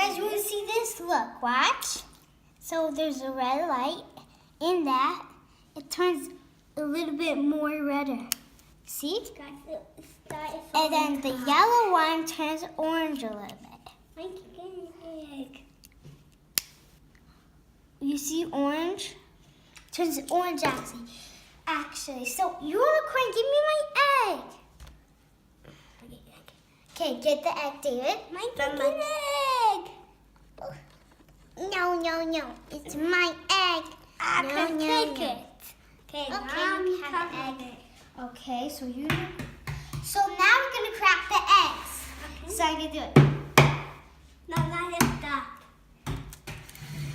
Guys, you want to see this? Look, watch. So there's a red light. In that, it turns a little bit more redder. See? And then the yellow one turns orange a little bit. Egg. You see orange? Turns orange actually. So unicorn, give me my egg. Okay, get the egg, David. My egg. No. It's my egg. I can take it. Okay, Okay, now you we have have the egg. it. Okay, so now we're gonna crack the eggs. Okay. So I'm gonna do it. No, not stop.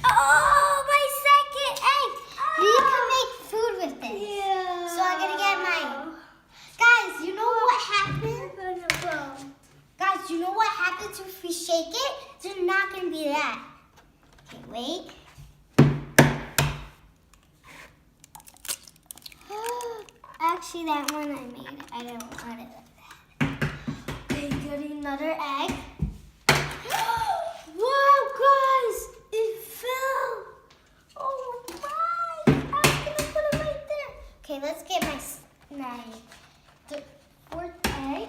Oh, my second egg. You can make food with this. Yeah. So I'm gonna get mine. Guys, you know what happens? Guys, you know what happens if we shake it? There's not gonna be that. Okay, wait. Actually, that one I made. I don't want it like that. Okay, getting another egg. Wow, guys, it fell. Oh my! I was gonna put it right there. Okay, let's get the fourth egg.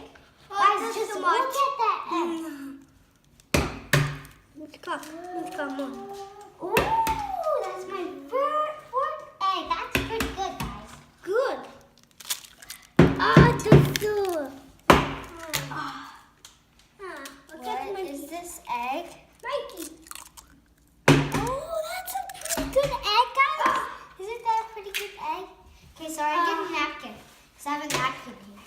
Guys, just look at that egg. Let's go more. Ooh, that's my fourth egg. That's pretty good, guys. Good. That's good. What is this egg? Mikey. Oh, that's a pretty good egg, guys. Isn't that a pretty good egg? Okay, so I get a napkin. So I have a napkin here.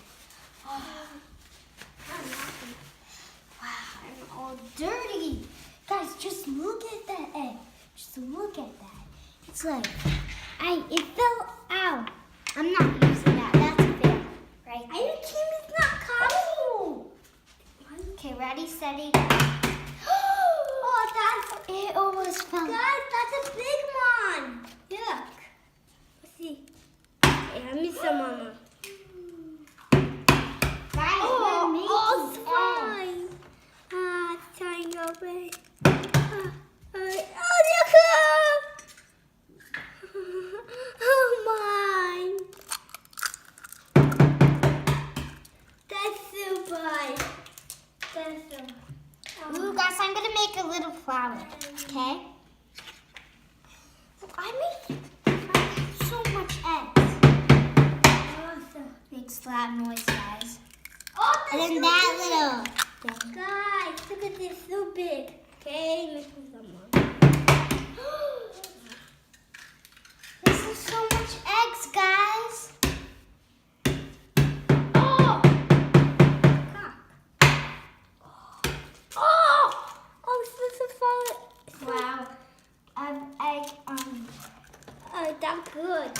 Wow, I'm all dirty. Guys, just look at that egg. Just look at that. It's like, it fell out. I'm not using that. That's fair, right? Are you kidding? It's not common. Okay, ready, steady. Oh, It almost fell. guys, that's a big one. Look. Let's see. Hey, I miss some, Mama. Guys, we're making it's eggs. fine. It's trying to open. Look! Oh my! That's so bad. Ooh, guys, I'm gonna make a little flower, okay? I made so much eggs. Awesome. Makes loud noise, guys. Oh, And that's then so that big. little thing. Guys, look at this, so big. Okay, making some more. This is so much eggs, guys. Oh, this is fun. Wow. Egg Oh, that's good.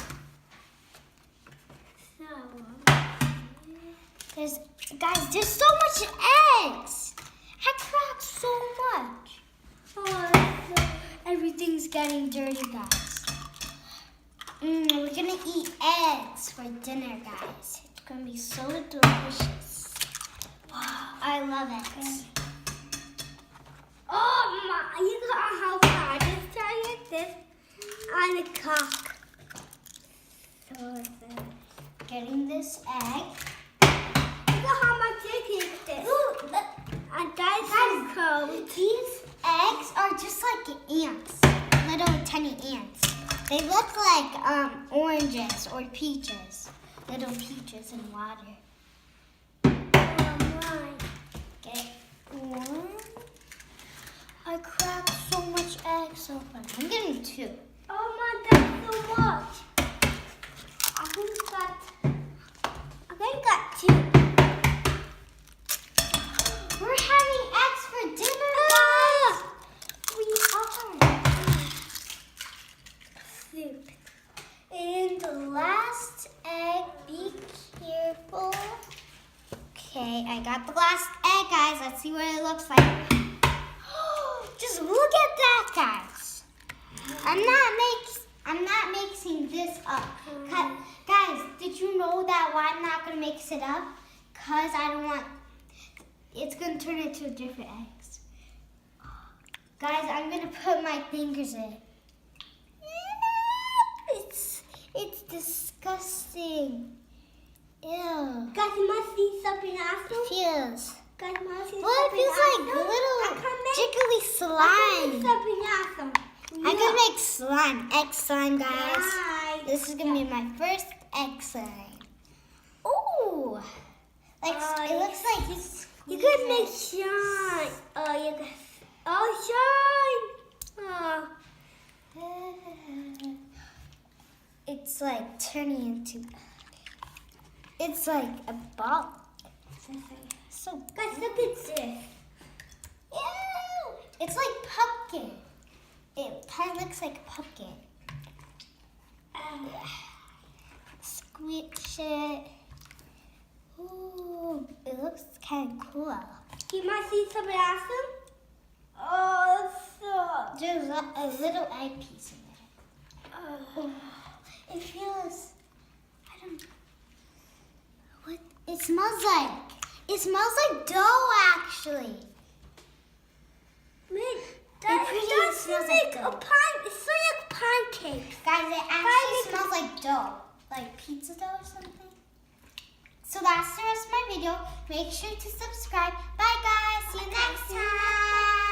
there's so much eggs. I cracked so much. Everything's getting dirty, guys. We're gonna eat eggs for dinner, guys. It's gonna be so delicious. Wow, I love eggs. Oh my, you got how far. Just try it this on the cock. So sad. Getting this egg. Look at how much it is this. And that's so cold. These eggs are just like ants, little tiny ants. They look like oranges or peaches, little peaches in water. Oh my. Get one. I cracked so much eggs open. I'm getting two. Oh my, that's so much. I think got two. We're having eggs for dinner, guys. We are. Soup. And the last egg, be careful. Okay, I got the last egg, guys. Let's see what it looks like. Just look at that, guys. I'm not mixing this up. Guys, did you know that why I'm not gonna mix it up? Cause I don't want. It's gonna turn into different eggs. Guys, I'm gonna put my fingers in. It's disgusting. Ew. Guys, you must see something awesome. Feels. Guys, you must see Well, it something feels like awesome. little jiggly I slime. something awesome. I'm gonna make slime, egg slime, guys. Guys. This is gonna be my first egg slime. Ooh, like it looks like You could make shine. Oh, you could. Oh, shine. Oh. It's like turning into. It's like a ball. So Guys, look at this. ew, it's like pumpkin. It kind of looks like a pumpkin. Squish it. Ooh, it looks kind of cool. You must see something awesome. Oh, so. There's a little eyepiece in there. Oh, it feels. I don't. What it smells like? It smells like dough, actually. That smells like like a dough. It's like pancakes. Guys, it actually smells like dough, like pizza dough or something. So that's the rest of my video. Make sure to subscribe. Bye, guys. See you next time.